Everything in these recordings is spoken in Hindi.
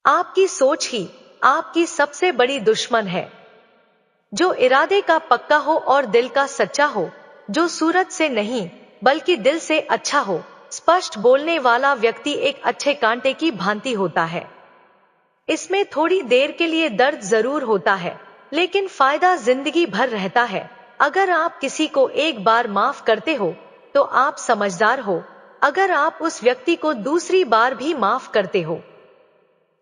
आपकी सोच ही आपकी सबसे बड़ी दुश्मन है। जो इरादे का पक्का हो और दिल का सच्चा हो, जो सूरत से नहीं बल्कि दिल से अच्छा हो, स्पष्ट बोलने वाला व्यक्ति एक अच्छे कांटे की भांति होता है। इसमें थोड़ी देर के लिए दर्द जरूर होता है, लेकिन फायदा जिंदगी भर रहता है। अगर आप किसी को एक बार माफ करते हो तो आप समझदार हो। अगर आप उस व्यक्ति को दूसरी बार भी माफ करते हो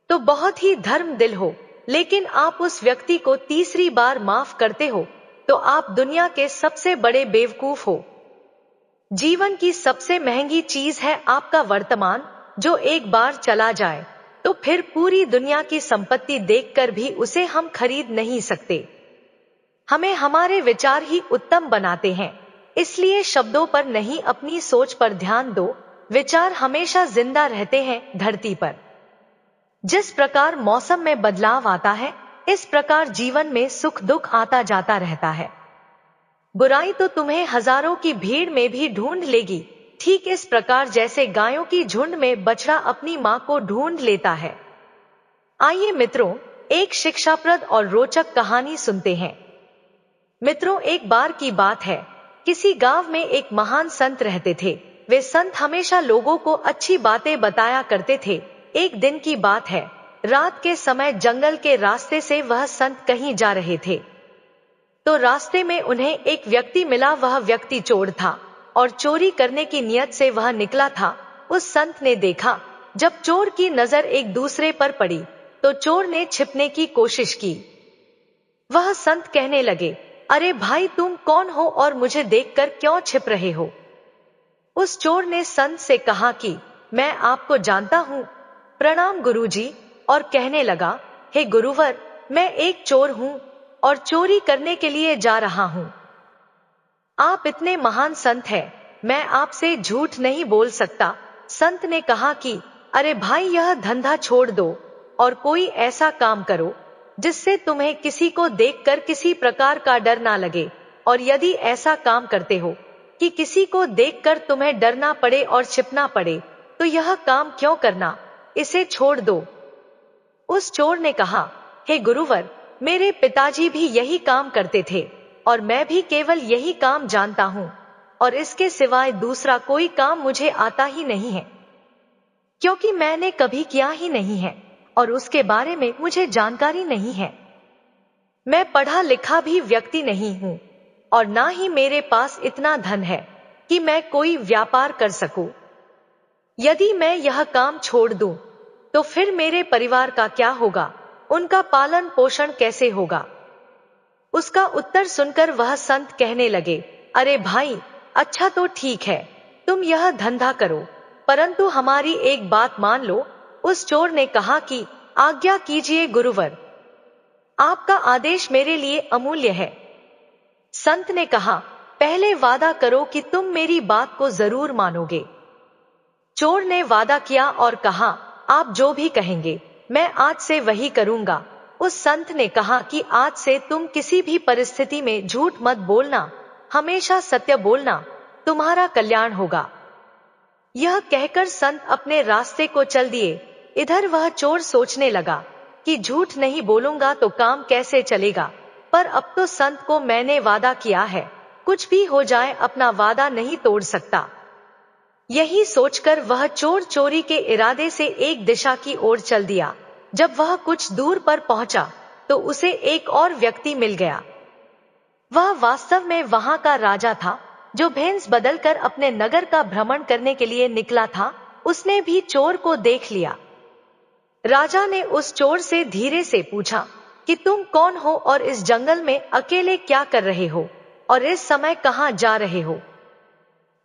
तो बहुत ही धर्म दिल हो। लेकिन आप उस व्यक्ति को तीसरी बार माफ करते हो तो आप दुनिया के सबसे बड़े बेवकूफ हो। जीवन की सबसे महंगी चीज है आपका वर्तमान, जो एक बार चला जाए तो फिर पूरी दुनिया की संपत्ति देखकर भी उसे हम खरीद नहीं सकते। हमें हमारे विचार ही उत्तम बनाते हैं, इसलिए शब्दों पर नहीं अपनी सोच पर ध्यान दो। विचार हमेशा जिंदा रहते हैं धरती पर। जिस प्रकार मौसम में बदलाव आता है, इस प्रकार जीवन में सुख दुख आता जाता रहता है। बुराई तो तुम्हें हजारों की भीड़ में भी ढूंढ लेगी, ठीक इस प्रकार जैसे गायों की झुंड में बछड़ा अपनी मां को ढूंढ लेता है। आइए मित्रों, एक शिक्षाप्रद और रोचक कहानी सुनते हैं। मित्रों, एक बार की बात है, किसी गांव में एक महान संत रहते थे। वे संत हमेशा लोगों को अच्छी बातें बताया करते थे। एक दिन की बात है, रात के समय जंगल के रास्ते से वह संत कहीं जा रहे थे तो रास्ते में उन्हें एक व्यक्ति मिला। वह व्यक्ति चोर था और चोरी करने की नियत से वह निकला था। उस संत ने देखा, जब चोर की नजर एक दूसरे पर पड़ी तो चोर ने छिपने की कोशिश की। वह संत कहने लगे, अरे भाई, तुम कौन हो और मुझे देखकर क्यों छिप रहे हो? उस चोर ने संत से कहा कि मैं आपको जानता हूं, प्रणाम गुरुजी। और कहने लगा, हे गुरुवर, मैं एक चोर हूं और चोरी करने के लिए जा रहा हूं। आप इतने महान संत हैं, मैं आपसे झूठ नहीं बोल सकता। संत ने कहा कि अरे भाई, यह धंधा छोड़ दो और कोई ऐसा काम करो जिससे तुम्हें किसी को देखकर किसी प्रकार का डर ना लगे। और यदि ऐसा काम करते हो कि किसी को देखकर तुम्हें डरना पड़े और छिपना पड़े, तो यह काम क्यों करना, इसे छोड़ दो। उस चोर ने कहा, हे गुरुवर, मेरे पिताजी भी यही काम करते थे और मैं भी केवल यही काम जानता हूं और इसके सिवाय दूसरा कोई काम मुझे आता ही नहीं है, क्योंकि मैंने कभी किया ही नहीं है और उसके बारे में मुझे जानकारी नहीं है। मैं पढ़ा लिखा भी व्यक्ति नहीं हूं और ना ही मेरे पास इतना धन है कि मैं कोई व्यापार कर सकूं। यदि मैं यह काम छोड़ दूं तो फिर मेरे परिवार का क्या होगा, उनका पालन पोषण कैसे होगा? उसका उत्तर सुनकर वह संत कहने लगे, अरे भाई, अच्छा तो ठीक है, तुम यह धंधा करो, परंतु हमारी एक बात मान लो। उस चोर ने कहा कि आज्ञा कीजिए गुरुवर, आपका आदेश मेरे लिए अमूल्य है। संत ने कहा, पहले वादा करो कि तुम मेरी बात को जरूर मानोगे। चोर ने वादा किया और कहा, आप जो भी कहेंगे मैं आज से वही करूंगा। उस संत ने कहा कि आज से तुम किसी भी परिस्थिति में झूठ मत बोलना, हमेशा सत्य बोलना, तुम्हारा कल्याण होगा। यह कहकर संत अपने रास्ते को चल दिए। इधर वह चोर सोचने लगा कि झूठ नहीं बोलूंगा तो काम कैसे चलेगा, पर अब तो संत को मैंने वादा किया है, कुछ भी हो जाए अपना वादा नहीं तोड़ सकता। यही सोचकर वह चोर चोरी के इरादे से एक दिशा की ओर चल दिया। जब वह कुछ दूर पर पहुंचा तो उसे एक और व्यक्ति मिल गया। वह वास्तव में वहां का राजा था, जो भेष बदलकर अपने नगर का भ्रमण करने के लिए निकला था। उसने भी चोर को देख लिया। राजा ने उस चोर से धीरे से पूछा कि तुम कौन हो और इस जंगल में अकेले क्या कर रहे हो और इस समय कहां जा रहे हो?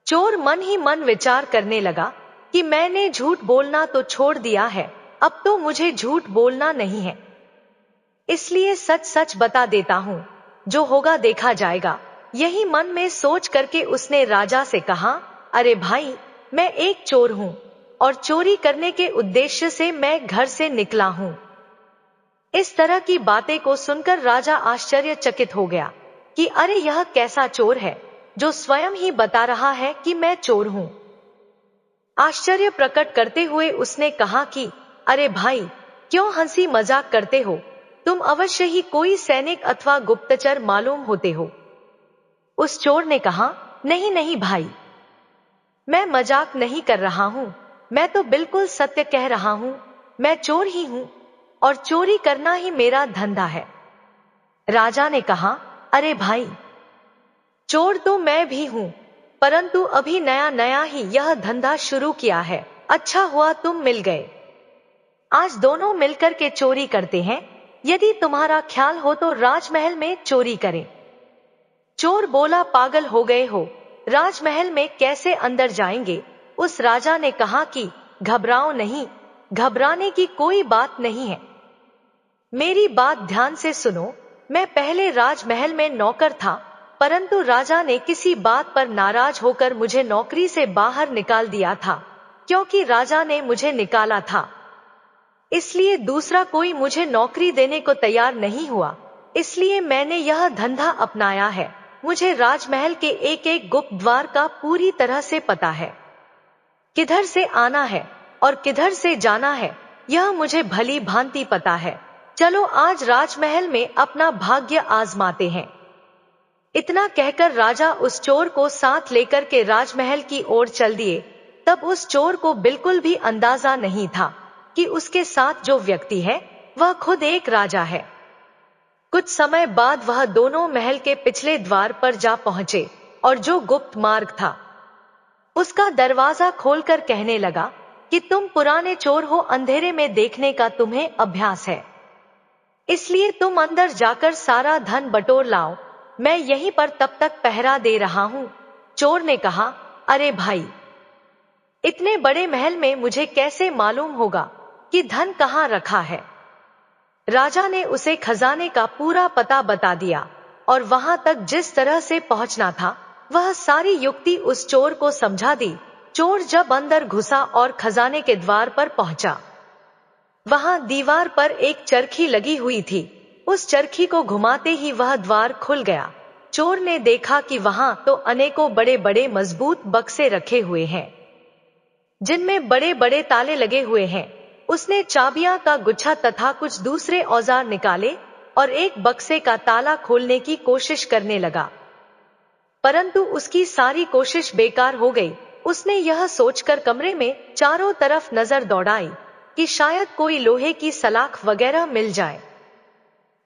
चोर मन ही मन विचार करने लगा कि मैंने झूठ बोलना तो छोड़ दिया है, अब तो मुझे झूठ बोलना नहीं है, इसलिए सच सच बता देता हूं, जो होगा देखा जाएगा। यही मन में सोच करके उसने राजा से कहा, अरे भाई, मैं एक चोर हूं और चोरी करने के उद्देश्य से मैं घर से निकला हूं। इस तरह की बातें को सुनकर राजा आश्चर्यचकित हो गया कि अरे, यह कैसा चोर है जो स्वयं ही बता रहा है कि मैं चोर हूं। आश्चर्य प्रकट करते हुए उसने कहा कि अरे भाई, क्यों हंसी मजाक करते हो? तुम अवश्य ही कोई सैनिक अथवा गुप्तचर मालूम होते हो। उस चोर ने कहा, नहीं नहीं भाई, मैं मजाक नहीं कर रहा हूँ, मैं तो बिल्कुल सत्य कह रहा हूँ। मैं चोर ही हूँ और चोरी करना ही मेरा धंधा है। राजा ने कहा, अरे भाई, चोर तो मैं भी हूँ, परंतु अभी नया नया ही यह धंधा शुरू किया है। अच्छा हुआ तुम मिल गए, आज दोनों मिलकर के चोरी करते हैं। यदि तुम्हारा ख्याल हो तो राजमहल में चोरी करें। चोर बोला, पागल हो गए हो, राजमहल में कैसे अंदर जाएंगे? उस राजा ने कहा कि घबराओ नहीं, घबराने की कोई बात नहीं है। मेरी बात ध्यान से सुनो। मैं पहले राजमहल में नौकर था, परंतु राजा ने किसी बात पर नाराज होकर मुझे नौकरी से बाहर निकाल दिया था। क्योंकि राजा ने मुझे निकाला था, इसलिए दूसरा कोई मुझे नौकरी देने को तैयार नहीं हुआ। इसलिए मैंने यह धंधा अपनाया है। मुझे राजमहल के एक एक गुप्त द्वार का पूरी तरह से पता है। किधर से आना है और किधर से जाना है, यह मुझे भली भांति पता है। चलो आज राजमहल में अपना भाग्य आजमाते हैं। इतना कहकर राजा उस चोर को साथ लेकर के राजमहल की ओर चल दिए। तब उस चोर को बिल्कुल भी अंदाजा नहीं था कि उसके साथ जो व्यक्ति है वह खुद एक राजा है। कुछ समय बाद वह दोनों महल के पिछले द्वार पर जा पहुंचे और जो गुप्त मार्ग था उसका दरवाजा खोलकर कहने लगा कि तुम पुराने चोर हो, अंधेरे में देखने का तुम्हें अभ्यास है, इसलिए तुम अंदर जाकर सारा धन बटोर लाओ। मैं यहीं पर तब तक पहरा दे रहा हूं। चोर ने कहा, अरे भाई, इतने बड़े महल में मुझे कैसे मालूम होगा कि धन कहाँ रखा है? राजा ने उसे खजाने का पूरा पता बता दिया और वहां तक जिस तरह से पहुंचना था वह सारी युक्ति उस चोर को समझा दी। चोर जब अंदर घुसा और खजाने के द्वार पर पहुंचा, वहां दीवार पर एक चरखी लगी हुई थी। उस चरखी को घुमाते ही वह द्वार खुल गया। चोर ने देखा कि वहां तो अनेकों बड़े बड़े मजबूत बक्से रखे हुए हैं, जिनमें बड़े बड़े ताले लगे हुए हैं। उसने चाबियां का गुच्छा तथा कुछ दूसरे औजार निकाले और एक बक्से का ताला खोलने की कोशिश करने लगा, परंतु उसकी सारी कोशिश बेकार हो गई। उसने यह सोचकर कमरे में चारों तरफ नजर दौड़ाई कि शायद कोई लोहे की सलाख वगैरह मिल जाए।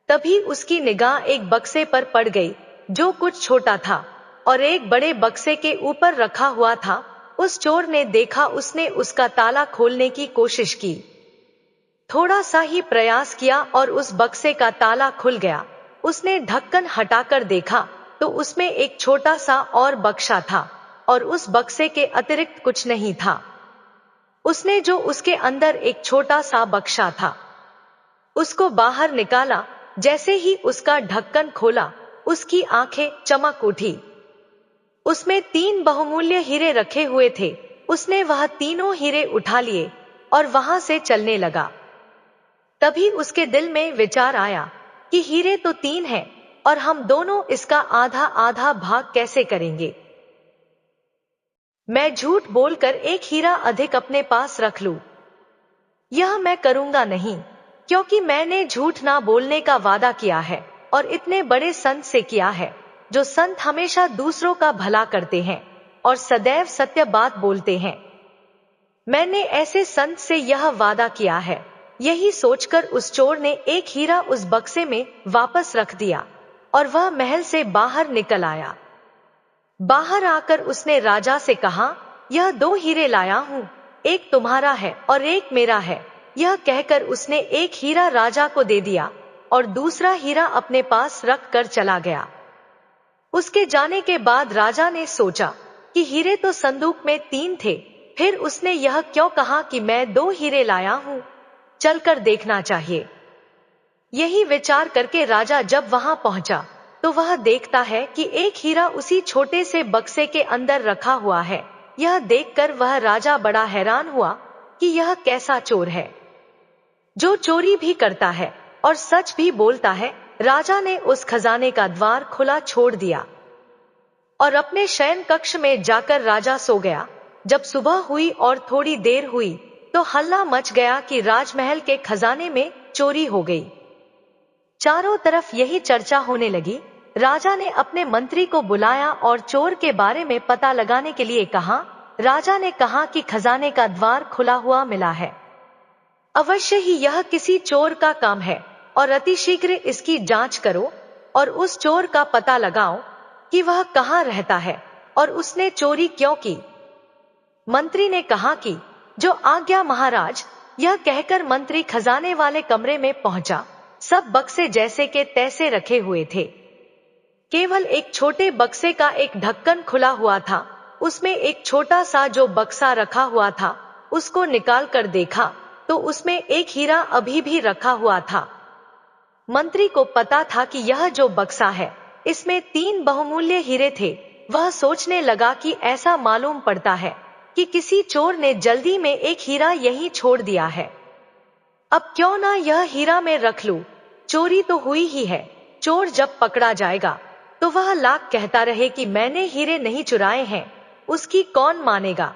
तभी उसकी निगाह एक बक्से पर पड़ गई जो कुछ छोटा था और एक बड़े बक्से के ऊपर रखा हुआ था। उस चोर ने देखा, उसने उसका ताला खोलने की कोशिश की, थोड़ा सा ही प्रयास किया और उस बक्से का ताला खुल गया। उसने ढक्कन हटाकर देखा तो उसमें एक छोटा सा और बक्सा था और उस बक्से के अतिरिक्त कुछ नहीं था। उसने जो उसके अंदर एक छोटा सा बक्सा था उसको बाहर निकाला। जैसे ही उसका ढक्कन खोला, उसकी आंखें चमक उठी। उसमें 3 बहुमूल्य हीरे रखे हुए थे। उसने वह तीनों हीरे उठा लिए और वहां से चलने लगा। तभी उसके दिल में विचार आया कि हीरे तो 3 हैं और हम दोनों इसका आधा आधा भाग कैसे करेंगे? मैं झूठ बोलकर एक हीरा अधिक अपने पास रख लूं। यह मैं करूंगा नहीं, क्योंकि मैंने झूठ ना बोलने का वादा किया है और इतने बड़े संत से किया है। जो संत हमेशा दूसरों का भला करते हैं और सदैव सत्य बात बोलते हैं, मैंने ऐसे संत से यह वादा किया है। यही सोचकर उस चोर ने एक हीरा उस बक्से में वापस रख दिया और वह महल से बाहर निकल आया। बाहर आकर उसने राजा से कहा, यह 2 हीरे लाया हूं, एक तुम्हारा है और एक मेरा है। यह कहकर उसने एक हीरा राजा को दे दिया और दूसरा हीरा अपने पास रख कर चला गया। उसके जाने के बाद राजा ने सोचा कि हीरे तो संदूक में 3 थे, फिर उसने यह क्यों कहा कि मैं 2 हीरे लाया हूं, चलकर देखना चाहिए। यही विचार करके राजा जब वहां पहुंचा तो वह देखता है कि एक हीरा उसी छोटे से बक्से के अंदर रखा हुआ है। यह देखकर वह राजा बड़ा हैरान हुआ कि यह कैसा चोर है जो चोरी भी करता है और सच भी बोलता है। राजा ने उस खजाने का द्वार खुला छोड़ दिया और अपने शयन कक्ष में जाकर राजा सो गया। जब सुबह हुई और थोड़ी देर हुई तो हल्ला मच गया कि राजमहल के खजाने में चोरी हो गई। चारों तरफ यही चर्चा होने लगी। राजा ने अपने मंत्री को बुलाया और चोर के बारे में पता लगाने के लिए कहा। राजा ने कहा कि खजाने का द्वार खुला हुआ मिला है। अवश्य ही यह किसी चोर का काम है और अतिशीघ्र इसकी जांच करो और उस चोर का पता लगाओ कि वह कहाँ रहता है और उसने चोरी क्यों की। मंत्री ने कहा कि जो आज्ञा महाराज। यह कहकर मंत्री खजाने वाले कमरे में पहुंचा। सब बक्से जैसे के तैसे रखे हुए थे। केवल एक छोटे बक्से का एक ढक्कन खुला हुआ था। उसमें एक छोटा सा जो बक्सा रखा हुआ था उसको निकाल कर देखा तो उसमें एक हीरा अभी भी रखा हुआ था। मंत्री को पता था कि यह जो बक्सा है इसमें 3 बहुमूल्य हीरे थे। वह सोचने लगा कि ऐसा मालूम पड़ता है कि किसी चोर ने जल्दी में एक हीरा यहीं छोड़ दिया है। अब क्यों ना यह हीरा मैं रख लूं। चोरी तो हुई ही है। चोर जब पकड़ा जाएगा तो वह लाख कहता रहे कि मैंने हीरे नहीं चुराए हैं, उसकी कौन मानेगा।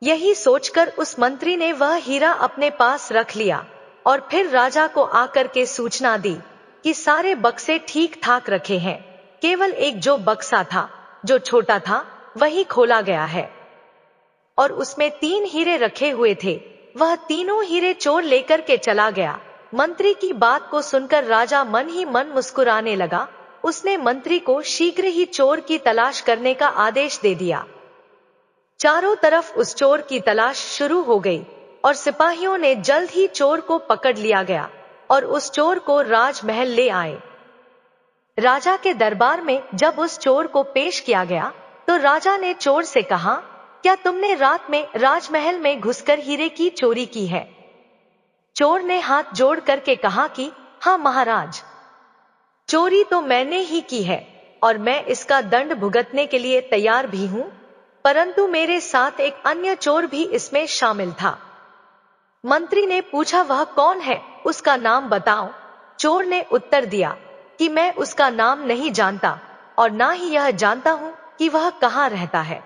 यही सोचकर उस मंत्री ने वह हीरा अपने पास रख लिया और फिर राजा को आकर के सूचना दी कि सारे बक्से ठीक ठाक रखे हैं। केवल एक जो बक्सा था जो छोटा था वही खोला गया है और उसमें 3 हीरे रखे हुए थे। वह तीनों हीरे चोर लेकर के चला गया। मंत्री की बात को सुनकर राजा मन ही मन मुस्कुराने लगा। उसने मंत्री को शीघ्र ही चोर की तलाश करने का आदेश दे दिया। चारों तरफ उस चोर की तलाश शुरू हो गई और सिपाहियों ने जल्द ही चोर को पकड़ लिया गया और उस चोर को राजमहल ले आए। राजा के दरबार में जब उस चोर को पेश किया गया तो राजा ने चोर से कहा, क्या तुमने रात में राजमहल में घुसकर हीरे की चोरी की है। चोर ने हाथ जोड़ करके कहा कि हाँ महाराज, चोरी तो मैंने ही की है और मैं इसका दंड भुगतने के लिए तैयार भी हूं, परंतु मेरे साथ एक अन्य चोर भी इसमें शामिल था। मंत्री ने पूछा वह कौन है, उसका नाम बताओ। चोर ने उत्तर दिया कि मैं उसका नाम नहीं जानता और ना ही यह जानता हूं कि वह कहाँ रहता है।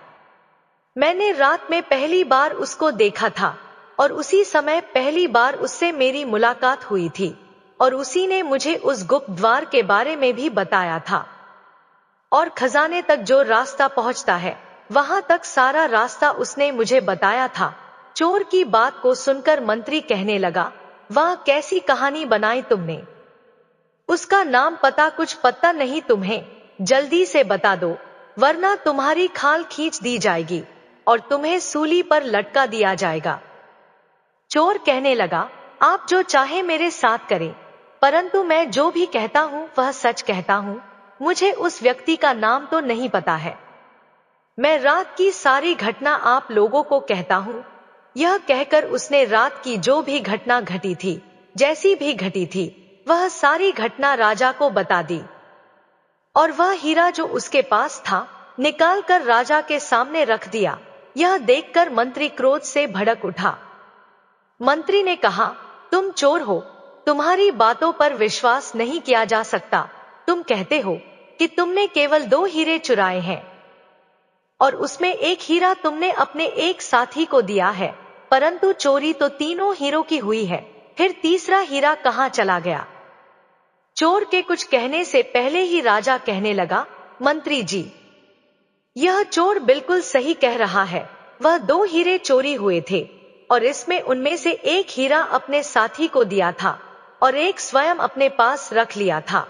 मैंने रात में पहली बार उसको देखा था और उसी समय पहली बार उससे मेरी मुलाकात हुई थी और उसी ने मुझे उस गुप्त द्वार के बारे में भी बताया था और खजाने तक जो रास्ता पहुंचता है वहां तक सारा रास्ता उसने मुझे बताया था। चोर की बात को सुनकर मंत्री कहने लगा, वह कैसी कहानी बनाई तुमने। उसका नाम पता कुछ पता नहीं तुम्हें, जल्दी से बता दो वरना तुम्हारी खाल खींच दी जाएगी और तुम्हें सूली पर लटका दिया जाएगा। चोर कहने लगा, आप जो चाहे मेरे साथ करें, परंतु मैं जो भी कहता हूं वह सच कहता हूं। मुझे उस व्यक्ति का नाम तो नहीं पता है। मैं रात की सारी घटना आप लोगों को कहता हूं। यह कहकर उसने रात की जो भी घटना घटी थी, जैसी भी घटी थी, वह सारी घटना राजा को बता दी और वह हीरा जो उसके पास था निकाल कर राजा के सामने रख दिया। यह देखकर मंत्री क्रोध से भड़क उठा। मंत्री ने कहा, तुम चोर हो, तुम्हारी बातों पर विश्वास नहीं किया जा सकता। तुम कहते हो कि तुमने केवल 2 हीरे चुराए हैं और उसमें एक हीरा तुमने अपने एक साथी को दिया है, परंतु चोरी तो तीनों हीरों की हुई है। फिर तीसरा हीरा कहाँ चला गया। चोर के कुछ कहने से पहले ही राजा कहने लगा, मंत्री जी, यह चोर बिल्कुल सही कह रहा है। वह 2 हीरे चोरी हुए थे और इसमें उनमें से एक हीरा अपने साथी को दिया था और एक स्वयं अपने पास रख लिया था।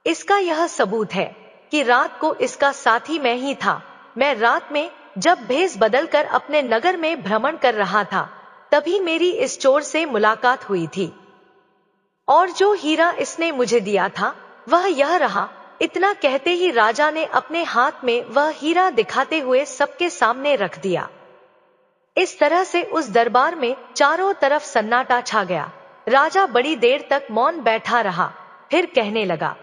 इसका यह सबूत है कि रात को इसका साथी मैं ही था। मैं रात में जब भेष बदलकर अपने नगर में भ्रमण कर रहा था तभी मेरी इस चोर से मुलाकात हुई थी और जो हीरा इसने मुझे दिया था वह यह रहा। इतना कहते ही राजा ने अपने हाथ में वह हीरा दिखाते हुए सबके सामने रख दिया। इस तरह से उस दरबार में चारों तरफ सन्नाटा छा गया। राजा बड़ी देर तक मौन बैठा रहा, फिर कहने लगा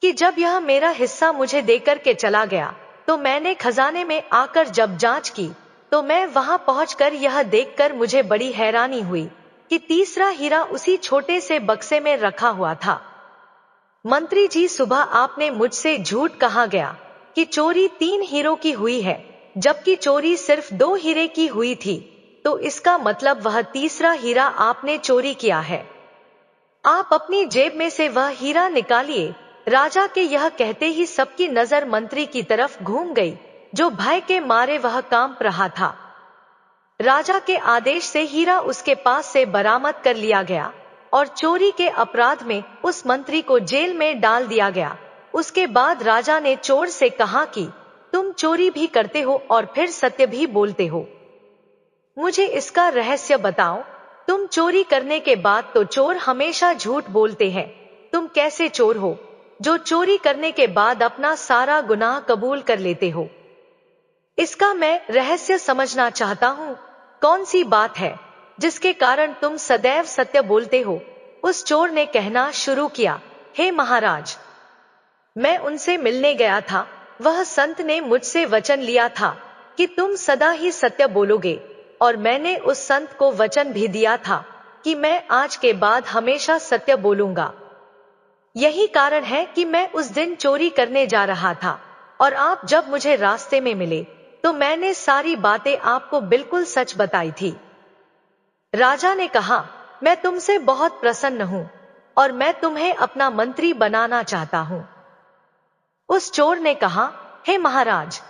कि जब यह मेरा हिस्सा मुझे देकर के चला गया तो मैंने खजाने में आकर जब जांच की तो मैं वहां पहुंचकर यह देखकर मुझे बड़ी हैरानी हुई कि तीसरा हीरा उसी छोटे से बक्से में रखा हुआ था। मंत्री जी, सुबह आपने मुझसे झूठ कहा गया कि चोरी 3 हीरों की हुई है, जबकि चोरी सिर्फ 2 हीरे की हुई थी। तो इसका मतलब वह तीसरा हीरा आपने चोरी किया है। आप अपनी जेब में से वह हीरा निकालिए। राजा के यह कहते ही सबकी नजर मंत्री की तरफ घूम गई, जो भय के मारे वह कांप रहा था। राजा के आदेश से हीरा उसके पास से बरामद कर लिया गया और चोरी के अपराध में उस मंत्री को जेल में डाल दिया गया। उसके बाद राजा ने चोर से कहा कि तुम चोरी भी करते हो और फिर सत्य भी बोलते हो। मुझे इसका रहस्य बताओ। तुम चोरी करने के बाद तो चोर हमेशा झूठ बोलते हैं। तुम कैसे चोर हो जो चोरी करने के बाद अपना सारा गुनाह कबूल कर लेते हो? इसका मैं रहस्य समझना चाहता हूँ। कौन सी बात है जिसके कारण तुम सदैव सत्य बोलते हो? उस चोर ने कहना शुरू किया, हे महाराज, मैं उनसे मिलने गया था। वह संत ने मुझसे वचन लिया था कि तुम सदा ही सत्य बोलोगे, और मैंने उस संत को वचन भी दिया था कि मैं आज के बाद हमेशा सत्य बोलूंगा। यही कारण है कि मैं उस दिन चोरी करने जा रहा था, और आप जब मुझे रास्ते में मिले तो मैंने सारी बातें आपको बिल्कुल सच बताई थी। राजा ने कहा, मैं तुमसे बहुत प्रसन्न हूं और मैं तुम्हें अपना मंत्री बनाना चाहता हूं। उस चोर ने कहा, हे महाराज,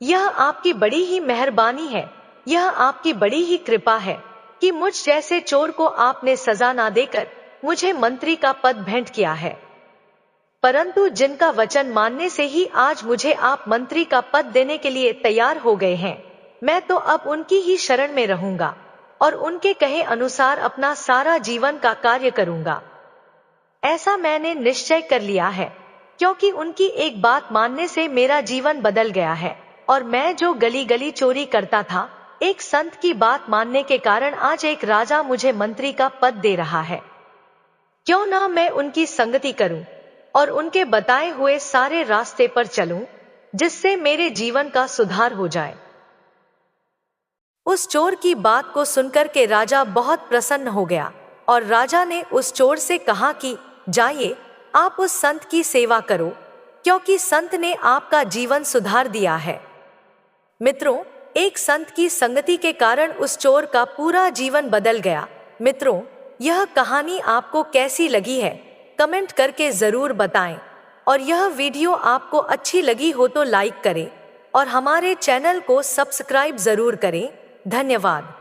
यह आपकी बड़ी ही मेहरबानी है, यह आपकी बड़ी ही कृपा है कि मुझ जैसे चोर को आपने सजा ना देकर मुझे मंत्री का पद भेंट किया है। परंतु जिनका वचन मानने से ही आज मुझे आप मंत्री का पद देने के लिए तैयार हो गए हैं, मैं तो अब उनकी ही शरण में रहूंगा और उनके कहे अनुसार अपना सारा जीवन का कार्य करूंगा। ऐसा मैंने निश्चय कर लिया है, क्योंकि उनकी एक बात मानने से मेरा जीवन बदल गया है, और मैं जो गली गली चोरी करता था, एक संत की बात मानने के कारण आज एक राजा मुझे मंत्री का पद दे रहा है। क्यों ना मैं उनकी संगति करूं और उनके बताए हुए सारे रास्ते पर चलूं, जिससे मेरे जीवन का सुधार हो जाए। उस चोर की बात को सुनकर के राजा बहुत प्रसन्न हो गया, और राजा ने उस चोर से कहा कि जाइए, आप उस संत की सेवा करो, क्योंकि संत ने आपका जीवन सुधार दिया है। मित्रों, एक संत की संगति के कारण उस चोर का पूरा जीवन बदल गया। मित्रों, यह कहानी आपको कैसी लगी है कमेंट करके जरूर बताएं, और यह वीडियो आपको अच्छी लगी हो तो लाइक करें और हमारे चैनल को सब्सक्राइब जरूर करें। धन्यवाद।